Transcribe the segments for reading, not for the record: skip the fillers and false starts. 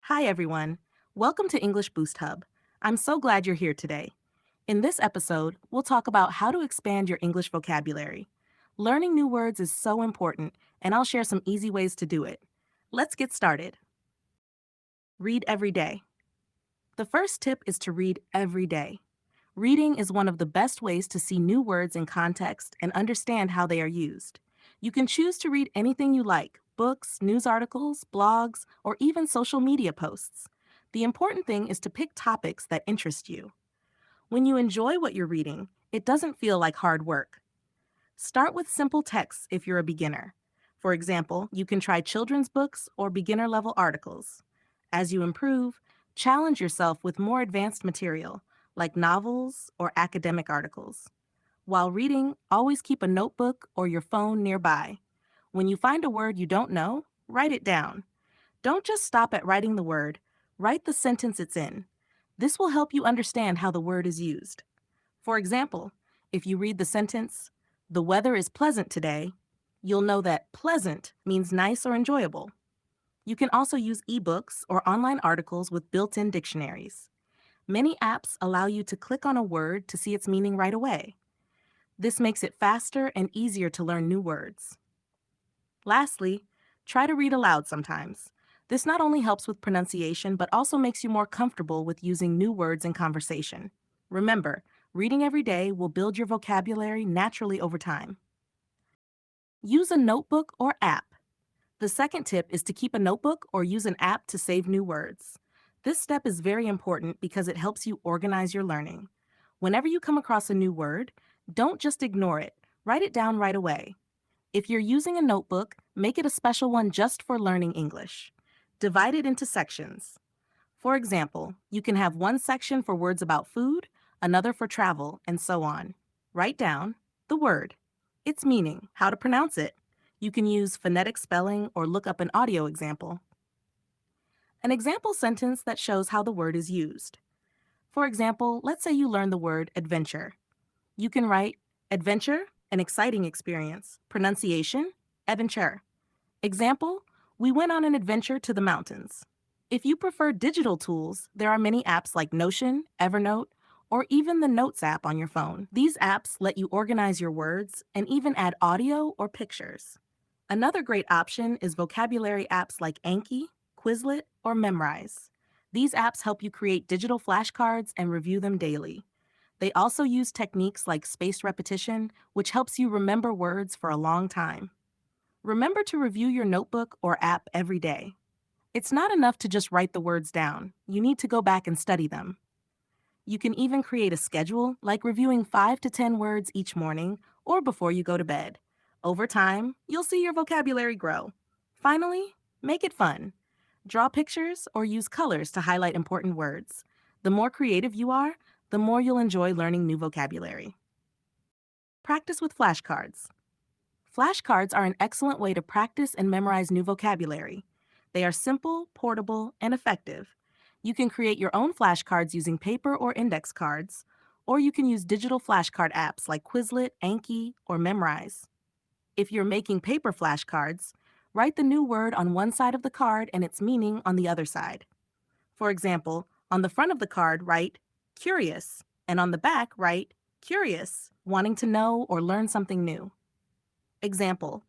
Hi, everyone. Welcome to English Boost Hub. I'm so glad you're here today. In this episode, we'll talk about how to expand your English vocabulary. Learning new words is so important, and I'll share some easy ways to do it. Let's get started. Read every day. The first tip is to read every day. Reading is one of the best ways to see new words in context and understand how they are used. You can choose to read anything you like: books, news articles, blogs, or even social media posts. The important thing is to pick topics that interest you. When you enjoy what you're reading, it doesn't feel like hard work. Start with simple texts if you're a beginner. For example, you can try children's books or beginner level articles. As you improve, challenge yourself with more advanced material, like novels or academic articles. While reading, always keep a notebook or your phone nearby. When you find a word you don't know, write it down. Don't just stop at writing the word, write the sentence it's in. This will help you understand how the word is used. For example, if you read the sentence, "The weather is pleasant today," you'll know that pleasant means nice or enjoyable. You can also use ebooks or online articles with built-in dictionaries. Many apps allow you to click on a word to see its meaning right away. This makes it faster and easier to learn new words. Lastly, try to read aloud sometimes. This not only helps with pronunciation, but also makes you more comfortable with using new words in conversation. Remember, reading every day will build your vocabulary naturally over time. Use a notebook or app. The second tip is to keep a notebook or use an app to save new words. This step is very important because it helps you organize your learning. Whenever you come across a new word, don't just ignore it. Write it down right away. If you're using a notebook, make it a special one just for learning English. Divide it into sections. For example, you can have one section for words about food, another for travel, and so on. Write down the word, its meaning, how to pronounce it. You can use phonetic spelling or look up an audio example. An example sentence that shows how the word is used. For example, let's say you learn the word adventure. You can write adventure, an exciting experience. Pronunciation, adventure. Example, we went on an adventure to the mountains. If you prefer digital tools, there are many apps like Notion, Evernote, or even the Notes app on your phone. These apps let you organize your words and even add audio or pictures. Another great option is vocabulary apps like Anki, Quizlet, or Memrise. These apps help you create digital flashcards and review them daily. They also use techniques like spaced repetition, which helps you remember words for a long time. Remember to review your notebook or app every day. It's not enough to just write the words down. You need to go back and study them. You can even create a schedule, like reviewing 5 to 10 words each morning or before you go to bed. Over time, you'll see your vocabulary grow. Finally, make it fun. Draw pictures or use colors to highlight important words. The more creative you are, the more you'll enjoy learning new vocabulary. Practice with flashcards. Flashcards are an excellent way to practice and memorize new vocabulary. They are simple, portable, and effective. You can create your own flashcards using paper or index cards, or you can use digital flashcard apps like Quizlet, Anki, or Memrise. If you're making paper flashcards, write the new word on one side of the card and its meaning on the other side. For example, on the front of the card, write curious, and on the back, write curious, wanting to know or learn something new. Example,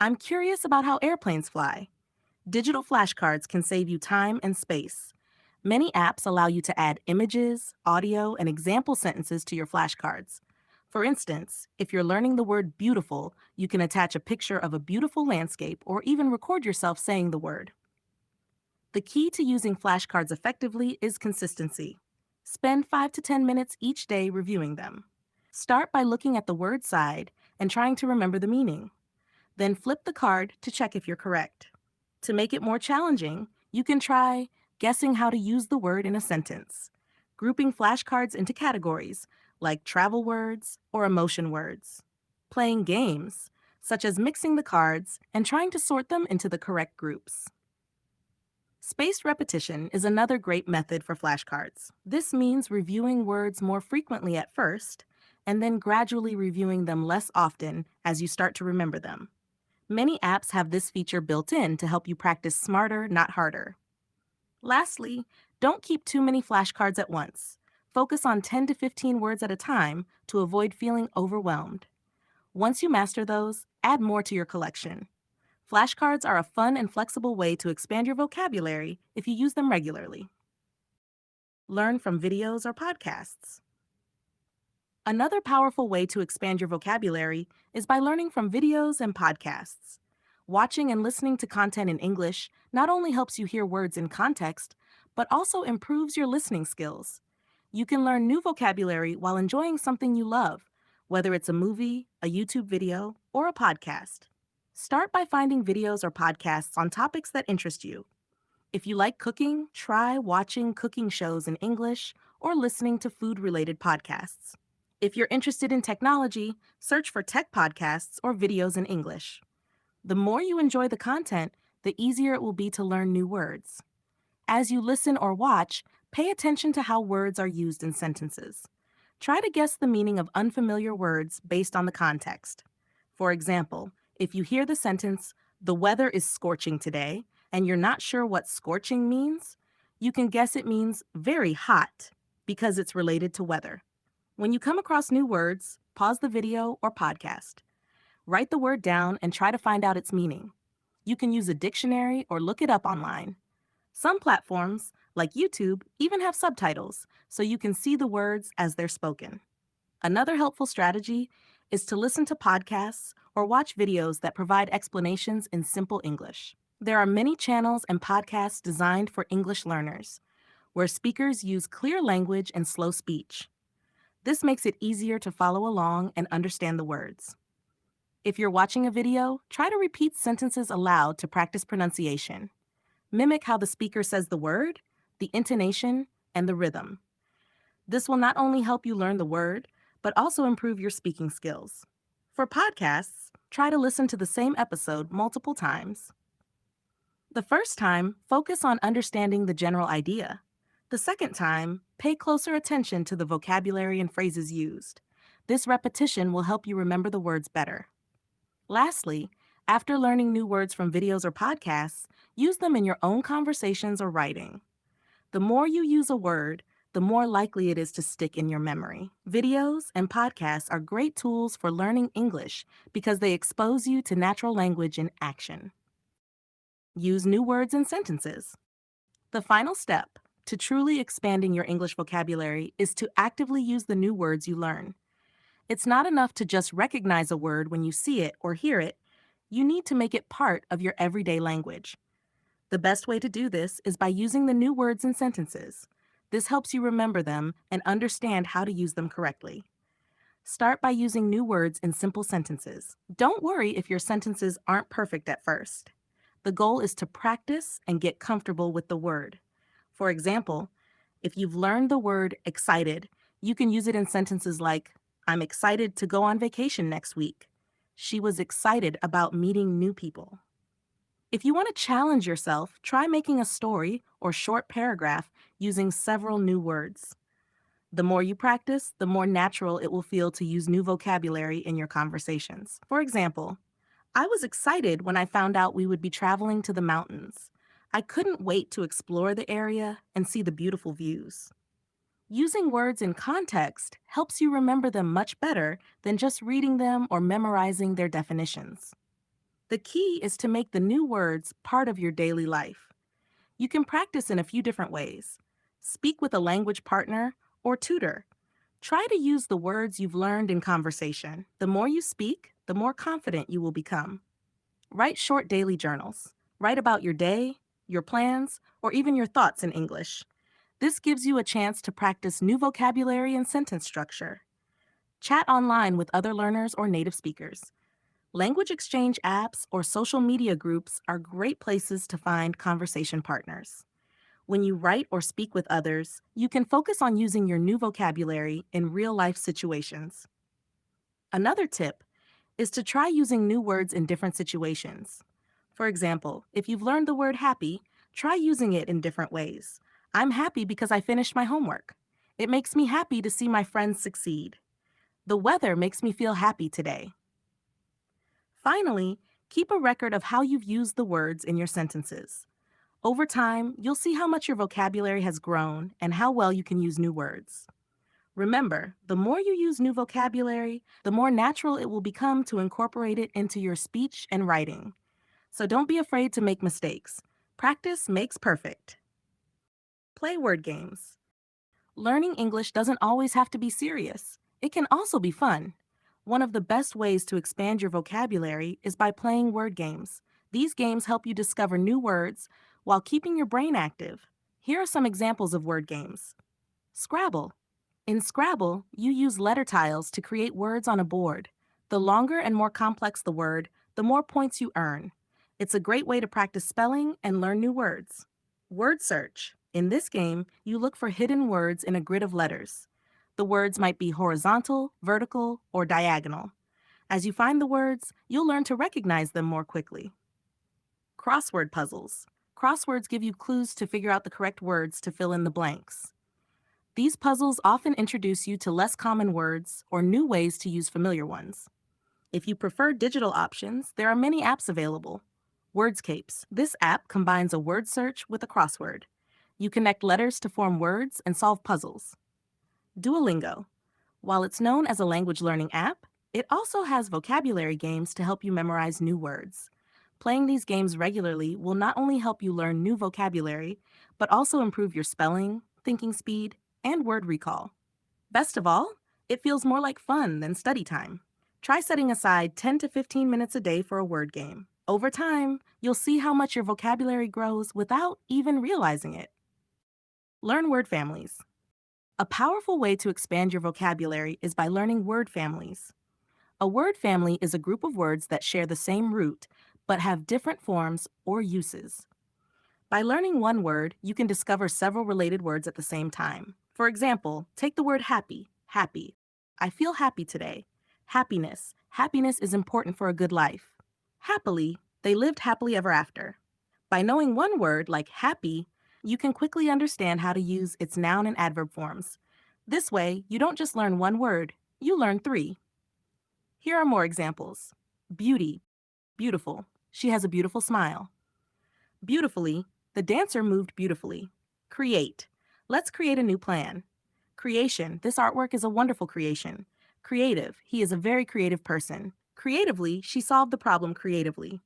I'm curious about how airplanes fly. Digital flashcards can save you time and space. Many apps allow you to add images, audio, and example sentences to your flashcards. For instance, if you're learning the word beautiful, you can attach a picture of a beautiful landscape or even record yourself saying the word. The key to using flashcards effectively is consistency. Spend 5 to 10 minutes each day reviewing them. Start by looking at the word side and trying to remember the meaning. Then flip the card to check if you're correct. To make it more challenging, you can try guessing how to use the word in a sentence, grouping flashcards into categories like travel words or emotion words, playing games, such as mixing the cards and trying to sort them into the correct groups. Spaced repetition is another great method for flashcards. This means reviewing words more frequently at first, and then gradually reviewing them less often as you start to remember them. Many apps have this feature built in to help you practice smarter, not harder. Lastly, don't keep too many flashcards at once. Focus on 10 to 15 words at a time to avoid feeling overwhelmed. Once you master those, add more to your collection. Flashcards are a fun and flexible way to expand your vocabulary if you use them regularly. Learn from videos or podcasts. Another powerful way to expand your vocabulary is by learning from videos and podcasts. Watching and listening to content in English not only helps you hear words in context, but also improves your listening skills. You can learn new vocabulary while enjoying something you love, whether it's a movie, a YouTube video, or a podcast. Start by finding videos or podcasts on topics that interest you. If you like cooking, try watching cooking shows in English or listening to food-related podcasts. If you're interested in technology, search for tech podcasts or videos in English. The more you enjoy the content, the easier it will be to learn new words. As you listen or watch, pay attention to how words are used in sentences. Try to guess the meaning of unfamiliar words based on the context. For example, if you hear the sentence, "The weather is scorching today," and you're not sure what scorching means, you can guess it means very hot because it's related to weather. When you come across new words, pause the video or podcast. Write the word down and try to find out its meaning. You can use a dictionary or look it up online. Some platforms, like YouTube, even have subtitles, so you can see the words as they're spoken. Another helpful strategy is to listen to podcasts or watch videos that provide explanations in simple English. There are many channels and podcasts designed for English learners, where speakers use clear language and slow speech. This makes it easier to follow along and understand the words. If you're watching a video, try to repeat sentences aloud to practice pronunciation. Mimic how the speaker says the word, the intonation, and the rhythm. This will not only help you learn the word, but also improve your speaking skills. For podcasts, try to listen to the same episode multiple times. The first time, focus on understanding the general idea. The second time, pay closer attention to the vocabulary and phrases used. This repetition will help you remember the words better. Lastly, after learning new words from videos or podcasts, use them in your own conversations or writing. The more you use a word, the more likely it is to stick in your memory. Videos and podcasts are great tools for learning English because they expose you to natural language in action. Use new words and sentences. The final step to truly expanding your English vocabulary is to actively use the new words you learn. It's not enough to just recognize a word when you see it or hear it. You need to make it part of your everyday language. The best way to do this is by using the new words and sentences. This helps you remember them and understand how to use them correctly. Start by using new words in simple sentences. Don't worry if your sentences aren't perfect at first. The goal is to practice and get comfortable with the word. For example, if you've learned the word excited, you can use it in sentences like, "I'm excited to go on vacation next week." "She was excited about meeting new people." If you want to challenge yourself, try making a story or short paragraph using several new words. The more you practice, the more natural it will feel to use new vocabulary in your conversations. For example, "I was excited when I found out we would be traveling to the mountains. I couldn't wait to explore the area and see the beautiful views." Using words in context helps you remember them much better than just reading them or memorizing their definitions. The key is to make the new words part of your daily life. You can practice in a few different ways. Speak with a language partner or tutor. Try to use the words you've learned in conversation. The more you speak, the more confident you will become. Write short daily journals. Write about your day, your plans, or even your thoughts in English. This gives you a chance to practice new vocabulary and sentence structure. Chat online with other learners or native speakers. Language exchange apps or social media groups are great places to find conversation partners. When you write or speak with others, you can focus on using your new vocabulary in real-life situations. Another tip is to try using new words in different situations. For example, if you've learned the word happy, try using it in different ways. "I'm happy because I finished my homework." "It makes me happy to see my friends succeed." "The weather makes me feel happy today." Finally, keep a record of how you've used the words in your sentences. Over time, you'll see how much your vocabulary has grown and how well you can use new words. Remember, the more you use new vocabulary, the more natural it will become to incorporate it into your speech and writing. So don't be afraid to make mistakes. Practice makes perfect. Play word games. Learning English doesn't always have to be serious. It can also be fun. One of the best ways to expand your vocabulary is by playing word games. These games help you discover new words while keeping your brain active. Here are some examples of word games. Scrabble. In Scrabble, you use letter tiles to create words on a board. The longer and more complex the word, the more points you earn. It's a great way to practice spelling and learn new words. Word search. In this game, you look for hidden words in a grid of letters. The words might be horizontal, vertical, or diagonal. As you find the words, you'll learn to recognize them more quickly. Crossword puzzles. Crosswords give you clues to figure out the correct words to fill in the blanks. These puzzles often introduce you to less common words or new ways to use familiar ones. If you prefer digital options, there are many apps available. Wordscapes. This app combines a word search with a crossword. You connect letters to form words and solve puzzles. Duolingo. While it's known as a language learning app, it also has vocabulary games to help you memorize new words. Playing these games regularly will not only help you learn new vocabulary, but also improve your spelling, thinking speed, and word recall. Best of all, it feels more like fun than study time. Try setting aside 10 to 15 minutes a day for a word game. Over time, you'll see how much your vocabulary grows without even realizing it. Learn word families. A powerful way to expand your vocabulary is by learning word families. A word family is a group of words that share the same root but have different forms or uses. By learning one word, you can discover several related words at the same time. For example, take the word happy, happy. I feel happy today. Happiness. Happiness is important for a good life. Happily, they lived happily ever after. By knowing one word, like happy, you can quickly understand how to use its noun and adverb forms. This way, you don't just learn one word, you learn three. Here are more examples. Beauty, beautiful. She has a beautiful smile. Beautifully, the dancer moved beautifully. Create. Let's create a new plan. Creation. This artwork is a wonderful creation. Creative. He is a very creative person. Creatively, she solved the problem creatively.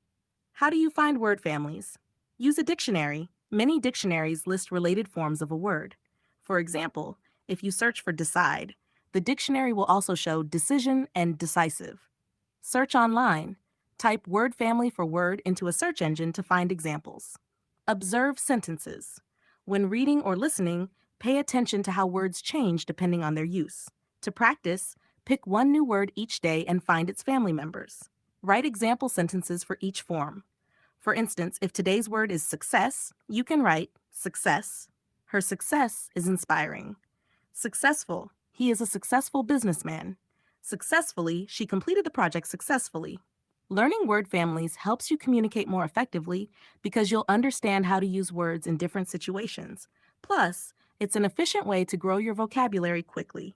How do you find word families? Use a dictionary. Many dictionaries list related forms of a word. For example, if you search for decide, the dictionary will also show decision and decisive. Search online. Type word family for word into a search engine to find examples. Observe sentences. When reading or listening, pay attention to how words change depending on their use. To practice, pick one new word each day and find its family members. Write example sentences for each form. For instance, if today's word is success, you can write success. Her success is inspiring. Successful. He is a successful businessman. Successfully, she completed the project successfully. Learning word families helps you communicate more effectively because you'll understand how to use words in different situations. Plus, it's an efficient way to grow your vocabulary quickly.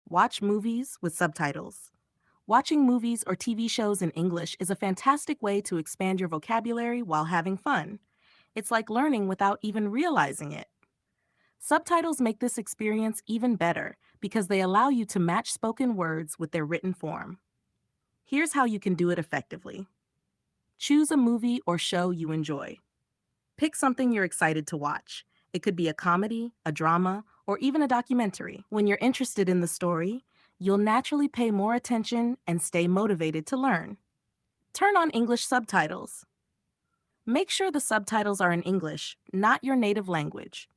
Watch movies with subtitles. Watching movies or TV shows in English is a fantastic way to expand your vocabulary while having fun. It's like learning without even realizing it. Subtitles make this experience even better because they allow you to match spoken words with their written form. Here's how you can do it effectively. Choose a movie or show you enjoy. Pick something you're excited to watch. It could be a comedy, a drama, or even a documentary. When you're interested in the story, you'll naturally pay more attention and stay motivated to learn. Turn on English subtitles. Make sure the subtitles are in English, not your native language.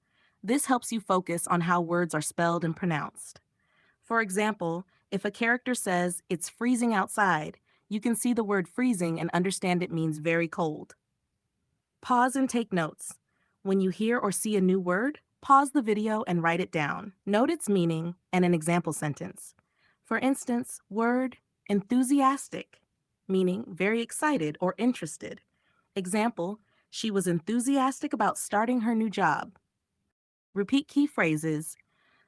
This helps you focus on how words are spelled and pronounced. For example, if a character says, "It's freezing outside," you can see the word freezing and understand it means very cold. Pause and take notes. When you hear or see a new word, pause the video and write it down. Note its meaning and an example sentence. For instance, word enthusiastic, meaning very excited or interested. Example, she was enthusiastic about starting her new job. Repeat key phrases.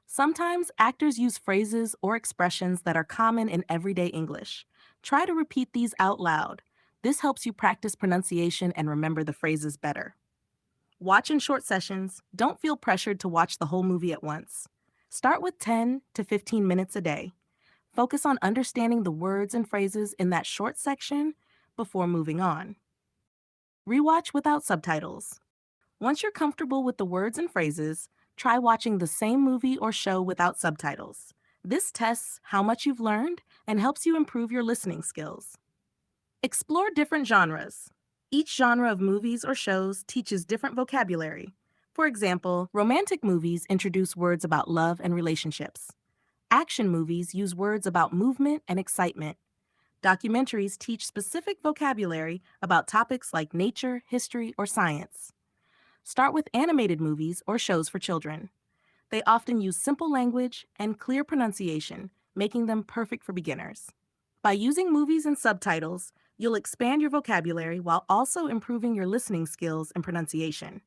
Sometimes actors use phrases or expressions that are common in everyday English. Try to repeat these out loud. This helps you practice pronunciation and remember the phrases better. Watch in short sessions. Don't feel pressured to watch the whole movie at once. Start with 10 to 15 minutes a day. Focus on understanding the words and phrases in that short section before moving on. Rewatch without subtitles. Once you're comfortable with the words and phrases, try watching the same movie or show without subtitles. This tests how much you've learned and helps you improve your listening skills. Explore different genres. Each genre of movies or shows teaches different vocabulary. For example, romantic movies introduce words about love and relationships. Action movies use words about movement and excitement. Documentaries teach specific vocabulary about topics like nature, history, or science. Start with animated movies or shows for children. They often use simple language and clear pronunciation, making them perfect for beginners. By using movies and subtitles, you'll expand your vocabulary while also improving your listening skills and pronunciation.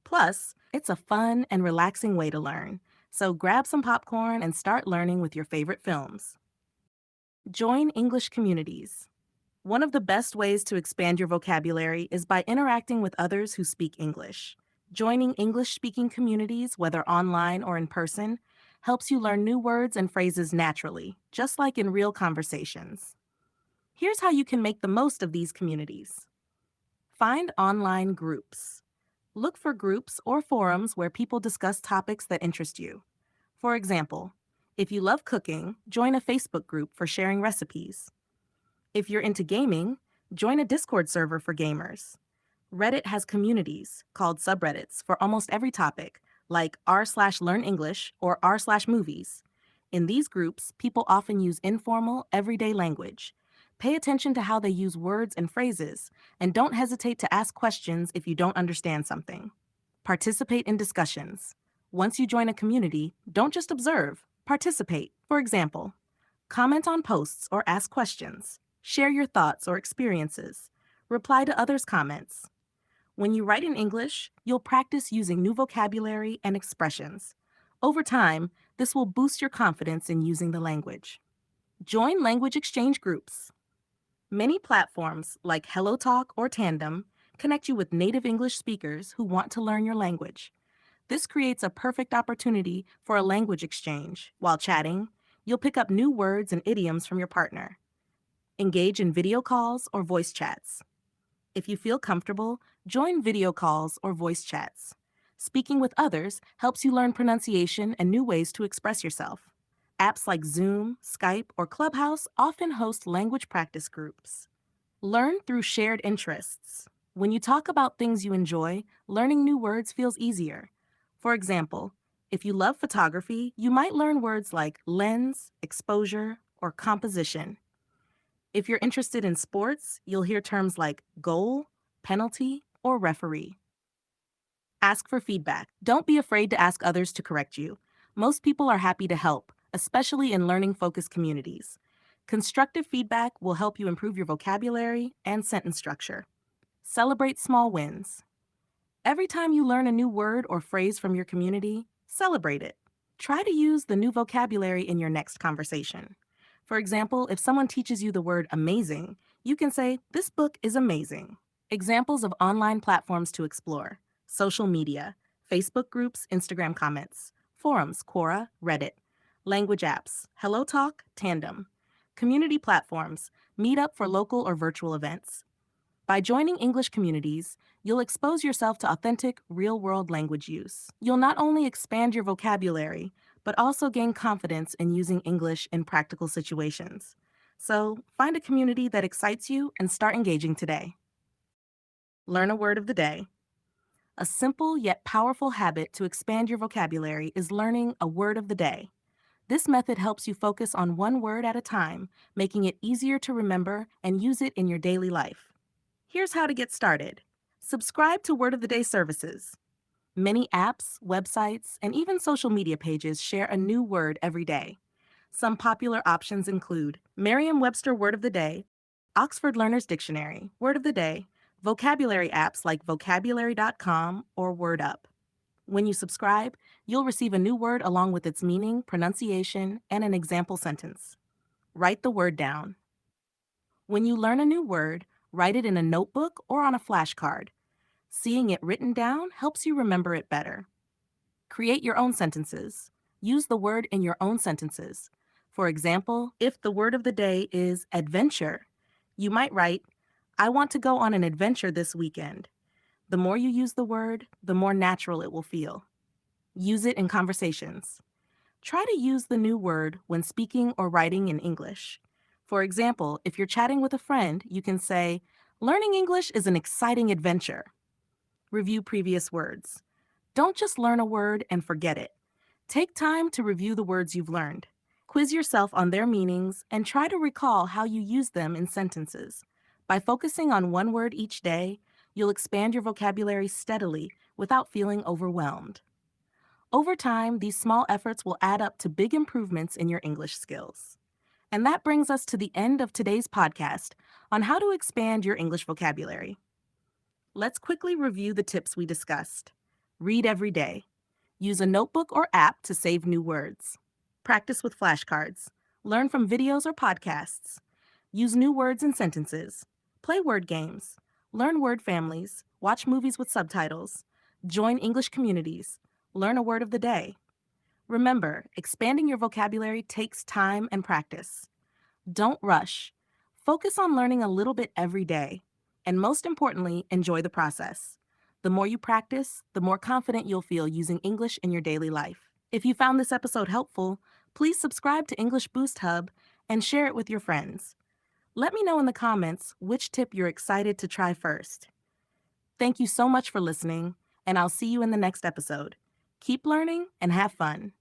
Plus, it's a fun and relaxing way to learn, so grab some popcorn and start learning with your favorite films. Join English communities. One of the best ways to expand your vocabulary is by interacting with others who speak English. Joining English-speaking communities, whether online or in person, helps you learn new words and phrases naturally, just like in real conversations. Here's how you can make the most of these communities. Find online groups. Look for groups or forums where people discuss topics that interest you. For example, if you love cooking, join a Facebook group for sharing recipes. If you're into gaming, join a Discord server for gamers. Reddit has communities, called subreddits, for almost every topic, like r/learn English or r/movies. In these groups, people often use informal, everyday language. Pay attention to how they use words and phrases, and don't hesitate to ask questions if you don't understand something. Participate in discussions. Once you join a community, don't just observe, participate. For example, comment on posts or ask questions. Share your thoughts or experiences. Reply to others' comments. When you write in English, you'll practice using new vocabulary and expressions. Over time, this will boost your confidence in using the language. Join language exchange groups. Many platforms like HelloTalk or Tandem connect you with native English speakers who want to learn your language. This creates a perfect opportunity for a language exchange. While chatting, you'll pick up new words and idioms from your partner. Engage in video calls or voice chats. If you feel comfortable, join video calls or voice chats. Speaking with others helps you learn pronunciation and new ways to express yourself. Apps like Zoom, Skype, or Clubhouse often host language practice groups. Learn through shared interests. When you talk about things you enjoy, learning new words feels easier. For example, if you love photography, you might learn words like lens, exposure, or composition. If you're interested in sports, you'll hear terms like goal, penalty, or referee. Ask for feedback. Don't be afraid to ask others to correct you. Most people are happy to help, especially in learning-focused communities. Constructive feedback will help you improve your vocabulary and sentence structure. Celebrate small wins. Every time you learn a new word or phrase from your community, celebrate it. Try to use the new vocabulary in your next conversation. For example, if someone teaches you the word amazing, you can say, "This book is amazing." Examples of online platforms to explore: social media, Facebook groups, Instagram comments, forums, Quora, Reddit, language apps, HelloTalk, Tandem, community platforms, Meetup for local or virtual events. By joining English communities, you'll expose yourself to authentic, real-world language use. You'll not only expand your vocabulary, but also gain confidence in using English in practical situations. So, find a community that excites you and start engaging today. Learn a word of the day. A simple yet powerful habit to expand your vocabulary is learning a word of the day. This method helps you focus on one word at a time, making it easier to remember and use it in your daily life. Here's how to get started. Subscribe to Word of the Day services. Many apps, websites, and even social media pages share a new word every day. Some popular options include Merriam-Webster Word of the Day, Oxford Learner's Dictionary, Word of the Day, vocabulary apps like vocabulary.com or WordUp. When you subscribe, you'll receive a new word along with its meaning, pronunciation, and an example sentence. Write the word down. When you learn a new word, write it in a notebook or on a flashcard. Seeing it written down helps you remember it better. Create your own sentences. Use the word in your own sentences. For example, if the word of the day is adventure, you might write, I want to go on an adventure this weekend. The more you use the word, the more natural it will feel. Use it in conversations. Try to use the new word when speaking or writing in English. For example, if you're chatting with a friend, you can say, learning English is an exciting adventure. Review previous words. Don't just learn a word and forget it. Take time to review the words you've learned. Quiz yourself on their meanings and try to recall how you use them in sentences. By focusing on one word each day, you'll expand your vocabulary steadily without feeling overwhelmed. Over time, these small efforts will add up to big improvements in your English skills. And that brings us to the end of today's podcast on how to expand your English vocabulary. Let's quickly review the tips we discussed. Read every day. Use a notebook or app to save new words. Practice with flashcards. Learn from videos or podcasts. Use new words and sentences. Play word games. Learn word families. Watch movies with subtitles. Join English communities. Learn a word of the day. Remember, expanding your vocabulary takes time and practice. Don't rush. Focus on learning a little bit every day. And most importantly, enjoy the process. The more you practice, the more confident you'll feel using English in your daily life. If you found this episode helpful, please subscribe to English Boost Hub and share it with your friends. Let me know in the comments which tip you're excited to try first. Thank you so much for listening, and I'll see you in the next episode. Keep learning and have fun.